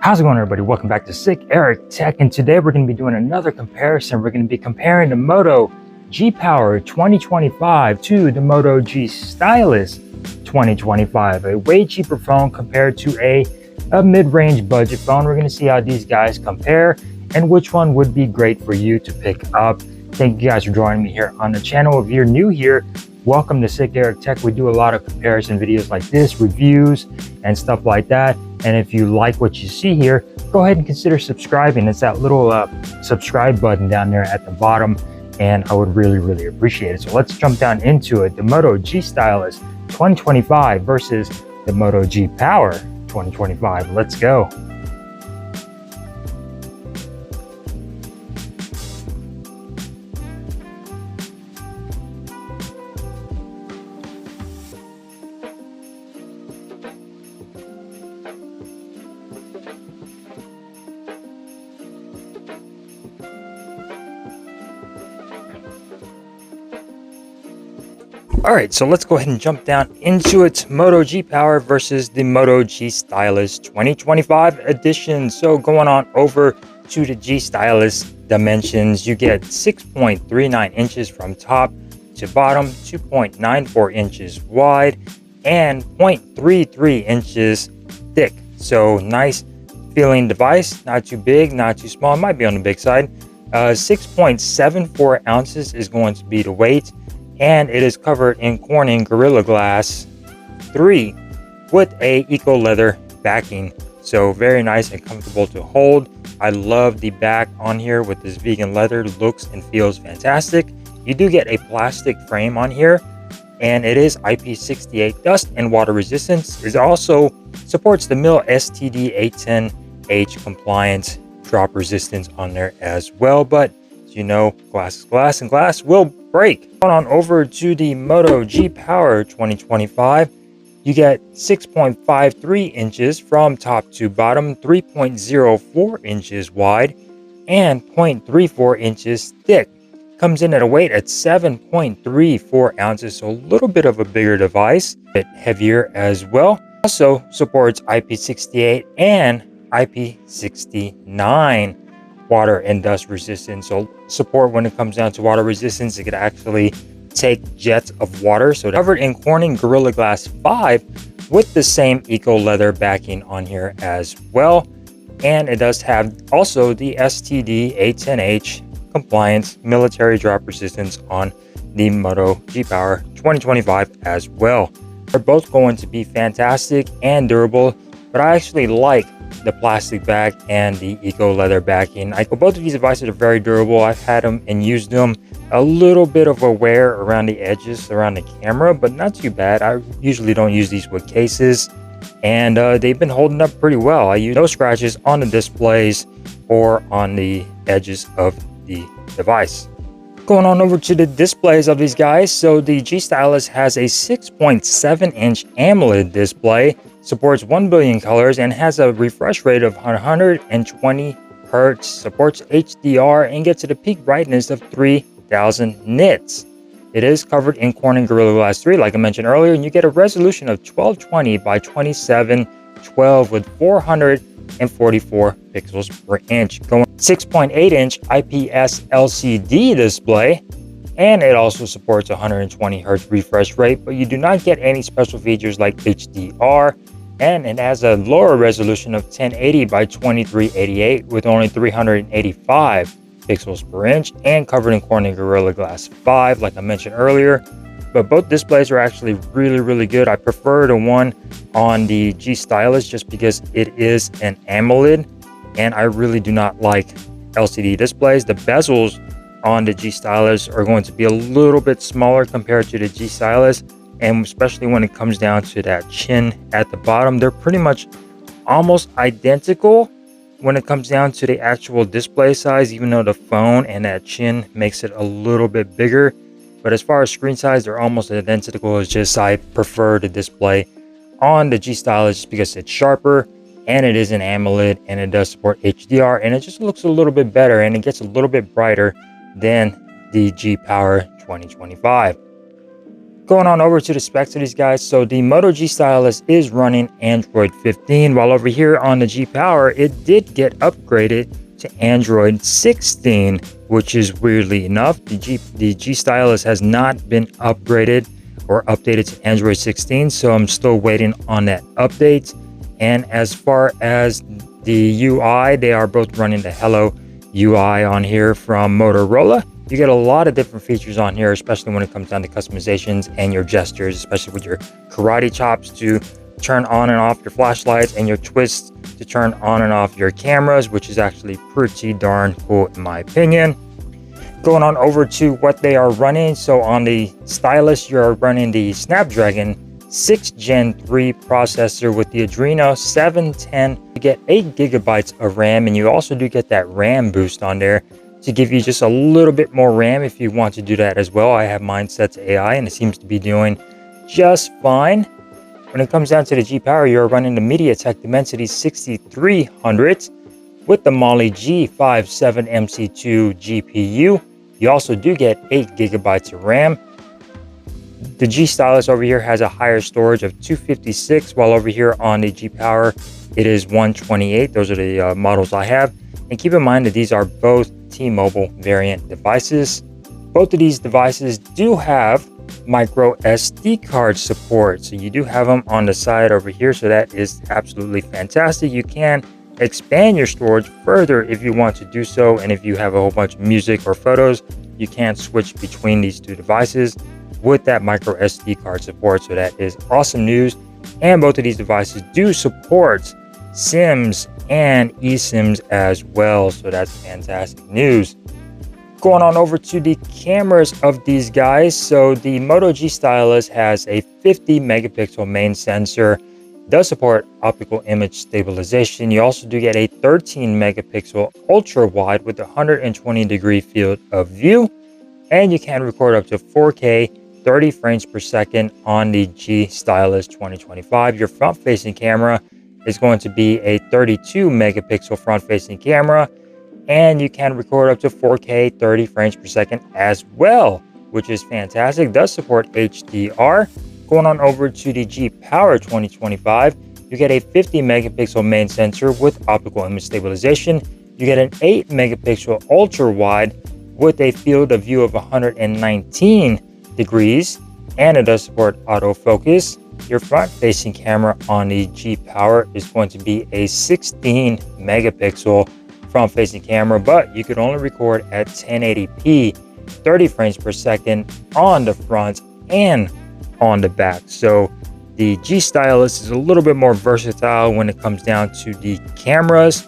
How's it going, everybody? Welcome back to Sick Eric Tech, and today we're going to be doing another comparison. We're going to be comparing the Moto G Power 2025 to the Moto G Stylus 2025, a way cheaper phone compared to a mid-range budget phone. We're going to see how these guys compare and which one would be great for you to pick up. Thank you guys for joining me here on the channel. If you're new here, welcome to Sick Eric Tech. We do a lot of comparison videos like this, reviews and stuff like that. And if you like what you see here, go ahead and consider subscribing. It's that little subscribe button down there at the bottom, and I would really appreciate it. So let's jump down into it. The Moto G Stylus 2025 versus the Moto G Power 2025. Let's go. All right, so let's go ahead and jump down into it. Moto G Power versus the Moto G Stylus 2025 edition. So going on over to the G Stylus dimensions, you get 6.39 inches from top to bottom, 2.94 inches wide, and 0.33 inches thick. So nice feeling device, not too big, not too small. It might be on the big side. 6.74 ounces is going to be the weight, and it is covered in Corning Gorilla Glass 3 with a eco leather backing. So very nice and comfortable to hold. I love the back on here with this vegan leather. Looks and feels fantastic. You do get a plastic frame on here, and it is IP68 dust and water resistance. It also supports the MIL STD 810H compliant drop resistance on there as well. But you know, glass is glass and glass will break. Going on over to the Moto G Power 2025, you get 6.53 inches from top to bottom, 3.04 inches wide, and 0.34 inches thick. Comes in at a weight at 7.34 ounces, so a little bit of a bigger device, a bit heavier as well. Also supports IP68 and IP69 water and dust resistance. So support when it comes down to water resistance. It could actually take jets of water. So covered in Corning Gorilla Glass 5 with the same eco leather backing on here as well. And it does have also the STD 810H compliance military drop resistance on the Moto G Power 2025 as well. They're both going to be fantastic and durable, but I actually like the plastic bag and the eco leather backing. Both of these devices are very durable. I've had them and used them. A little bit of a wear around the edges around the camera, but not too bad. I usually don't use these with cases, and they've been holding up pretty well. I use no scratches on the displays or on the edges of the device. Going on over to the displays of these guys. So the G Stylus has a 6.7 inch AMOLED display, supports 1 billion colors, and has a refresh rate of 120 hertz, supports HDR, and gets to the peak brightness of 3000 nits. It is covered in Corning Gorilla Glass 3, like I mentioned earlier, and you get a resolution of 1220 by 2712 with 444 pixels per inch. Going 6.8 inch IPS LCD display, and it also supports 120 hertz refresh rate, but you do not get any special features like HDR, and it has a lower resolution of 1080 by 2388 with only 385 pixels per inch, and covered in Corning Gorilla Glass 5, like I mentioned earlier. But both displays are actually really good. I prefer the one on the G Stylus just because it is an AMOLED, and I really do not like LCD displays. The bezels on the G Stylus are going to be a little bit smaller compared to the G Stylus, and especially when it comes down to that chin at the bottom, they're pretty much almost identical when it comes down to the actual display size, even though the phone and that chin makes it a little bit bigger. But as far as screen size, they're almost identical. It's just I prefer the display on the G Stylus just because it's sharper, and it is an AMOLED, and it does support HDR, and it just looks a little bit better, and it gets a little bit brighter than the G Power 2025. Going on over to the specs of these guys. So the Moto G Stylus is running Android 15, while over here on the G Power, it did get upgraded to Android 16, which is weirdly enough. The G Stylus has not been upgraded or updated to Android 16, so I'm still waiting on that update. And as far as the UI, they are both running the Hello UI on here from Motorola. You get a lot of different features on here, especially when it comes down to customizations and your gestures, especially with your karate chops to turn on and off your flashlights and your twists to turn on and off your cameras, which is actually pretty darn cool in my opinion. Going on over to what they are running. So on the Stylus, you're running the Snapdragon 6th Gen 3 processor with the Adreno 710. You get 8 gigabytes of RAM, and you also do get that RAM boost on there to give you just a little bit more RAM if you want to do that as well. I have mine set to AI, and it seems to be doing just fine. When it comes down to the G Power, you're running the MediaTek Dimensity 6300 with the Mali G57 MC2 GPU. You also do get 8 gigabytes of RAM. The G Stylus over here has a higher storage of 256, while over here on the G Power, it is 128. Those are the models I have. And keep in mind that these are both T-Mobile variant devices. Both of these devices do have micro SD card support. So you do have them on the side over here. So that is absolutely fantastic. You can expand your storage further if you want to do so. And if you have a whole bunch of music or photos, you can switch between these two devices with that micro SD card support. So that is awesome news. And both of these devices do support SIMs and eSIMs as well. So that's fantastic news. Going on over to the cameras of these guys. So the Moto G Stylus has a 50 megapixel main sensor, does support optical image stabilization. You also do get a 13 megapixel ultra wide with a 120 degree field of view, and you can record up to 4K 30 frames per second on the G Stylus 2025. Your front facing camera is going to be a 32 megapixel front facing camera, and you can record up to 4K 30 frames per second as well, which is fantastic. Does support HDR. Going on over to the G Power 2025, you get a 50 megapixel main sensor with optical image stabilization. You get an 8 megapixel ultra wide with a field of view of 119 degrees, and it does support autofocus. Your front facing camera on the G Power is going to be a 16 megapixel front facing camera, but you could only record at 1080p 30 frames per second on the front and on the back. So the G Stylus is a little bit more versatile when it comes down to the cameras,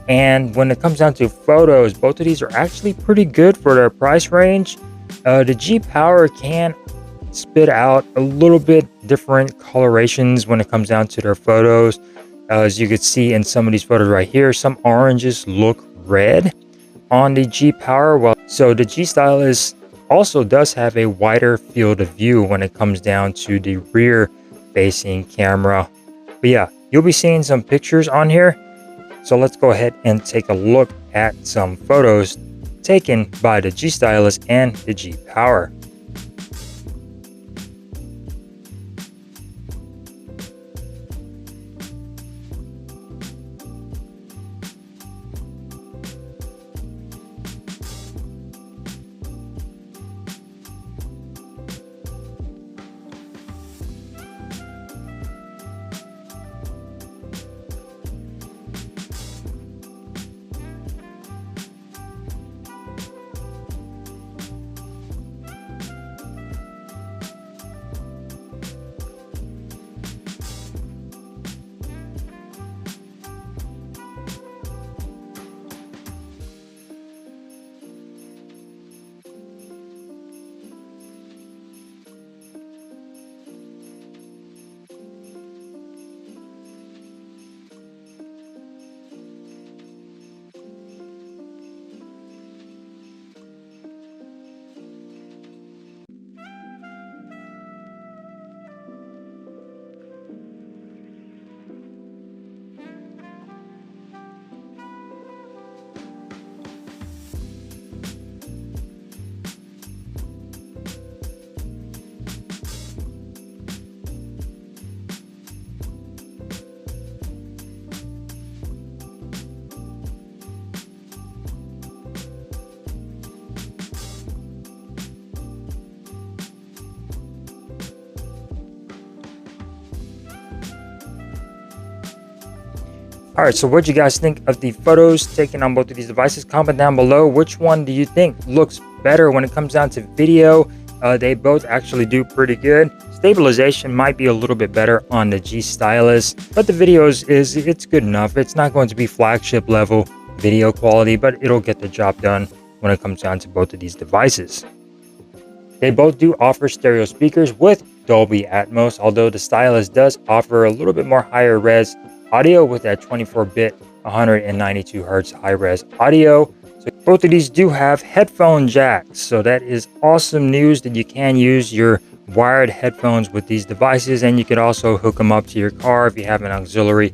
and when it comes down to photos, both of these are actually pretty good for their price range. The G Power can spit out a little bit different colorations when it comes down to their photos. As you could see in some of these photos right here, some oranges look red on the G Power. So the G Stylus also does have a wider field of view when it comes down to the rear facing camera. But yeah, you'll be seeing some pictures on here. So let's go ahead and take a look at some photos taken by the G Stylus and the G Power. All right, so what do you guys think of the photos taken on both of these devices? Comment down below. Which one do you think looks better when it comes down to video? They both actually do pretty good. Stabilization might be a little bit better on the G Stylus, but the videos it's good enough. It's not going to be flagship level video quality, but it'll get the job done when it comes down to both of these devices. They both do offer stereo speakers with Dolby Atmos, although the Stylus does offer a little bit more higher res audio with that 24-bit 192 Hz high res audio. So both of these do have headphone jacks, so that is awesome news that you can use your wired headphones with these devices, and you could also hook them up to your car if you have an auxiliary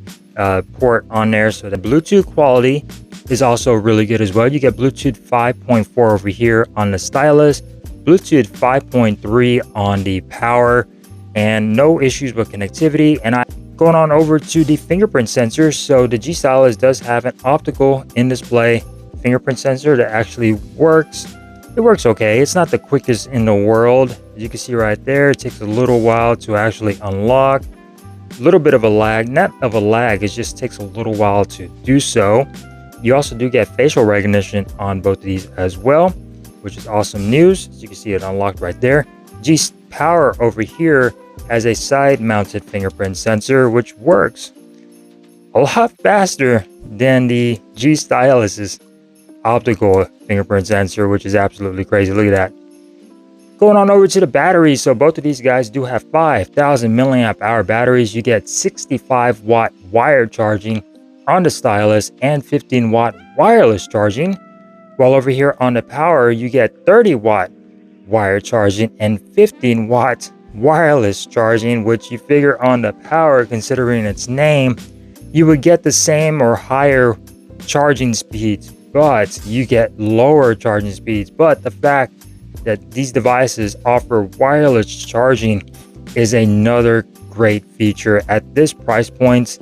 port on there. So the Bluetooth quality is also really good as well. You get Bluetooth 5.4 over here on the Stylus, Bluetooth 5.3 on the Power, and no issues with connectivity. And going on over to the fingerprint sensor. So the G Stylus does have an optical in-display fingerprint sensor that actually works. It works okay. It's not the quickest in the world. As you can see right there, it takes a little while to actually unlock. A little bit of a lag, not of a lag, it just takes a little while to do so. You also do get facial recognition on both of these as well, which is awesome news. As you can see, it unlocked right there. G Power over here has a side-mounted fingerprint sensor, which works a lot faster than the G Stylus's optical fingerprint sensor, which is absolutely crazy. Look at that. Going on over to the batteries. So both of these guys do have 5,000 milliamp hour batteries. You get 65 watt wired charging on the Stylus and 15 watt wireless charging. While over here on the Power, you get 30 watt wired charging and 15 watt wireless charging, which you figure on the Power, considering its name, you would get the same or higher charging speeds, but you get lower charging speeds. But the fact that these devices offer wireless charging is another great feature at this price point.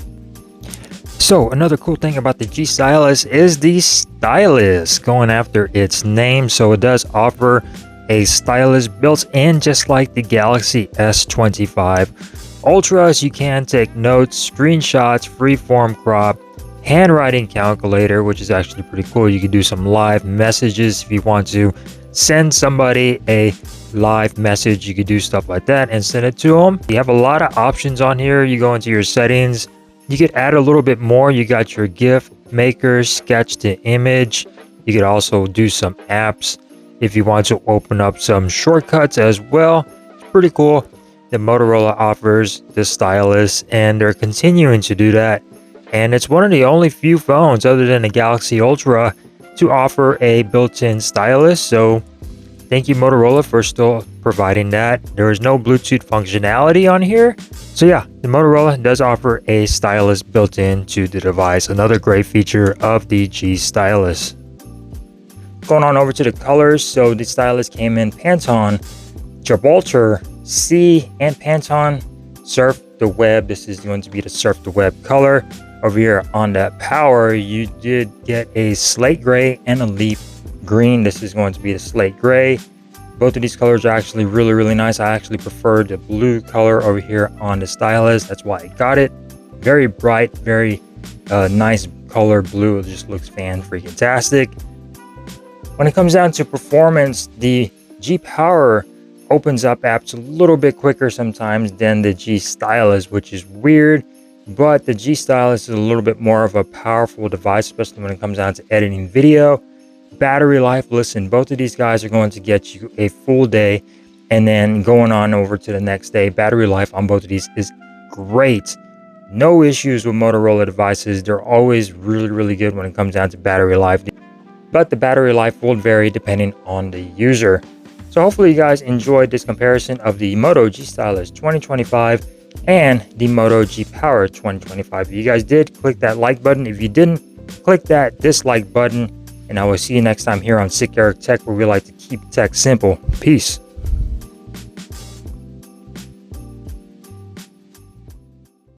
So another cool thing about the G Stylus is the stylus, going after its name. So it does offer a stylus built in, just like the Galaxy S25 Ultras. You can take notes, screenshots, freeform crop, handwriting calculator, which is actually pretty cool. You can do some live messages if you want to send somebody a live message. You could do stuff like that and send it to them. You have a lot of options on here. You go into your settings, you could add a little bit more. You got your GIF maker, sketch to image. You could also do some apps if you want to open up some shortcuts as well. It's pretty cool that Motorola offers the stylus, and they're continuing to do that. And it's one of the only few phones other than the Galaxy Ultra to offer a built-in stylus. So thank you, Motorola, for still providing that. There is no Bluetooth functionality on here. So yeah, the Motorola does offer a stylus built into the device. Another great feature of the G Stylus. Going on over to the colors. So the stylus came in Pantone, Gibraltar, C, and Pantone Surf the Web. This is going to be the Surf the Web color. Over here on that Power, you did get a slate gray and a leaf green. This is going to be the slate gray. Both of these colors are actually really nice. I actually prefer the blue color over here on the stylus. That's why I got it. Very bright, very nice color blue. It just looks fan-freaking-tastic. When it comes down to performance, the G Power opens up apps a little bit quicker sometimes than the G Stylus, which is weird. But the G Stylus is a little bit more of a powerful device, especially when it comes down to editing video. Battery life, listen, both of these guys are going to get you a full day, and then going on over to the next day. Battery life on both of these is great. No issues with Motorola devices. They're always really good when it comes down to battery life. But the battery life will vary depending on the user. So hopefully you guys enjoyed this comparison of the Moto G Stylus 2025 and the Moto G Power 2025. If you guys did, click that like button. If you didn't, click that dislike button. And I will see you next time here on Sick Eric Tech, where we like to keep tech simple. Peace.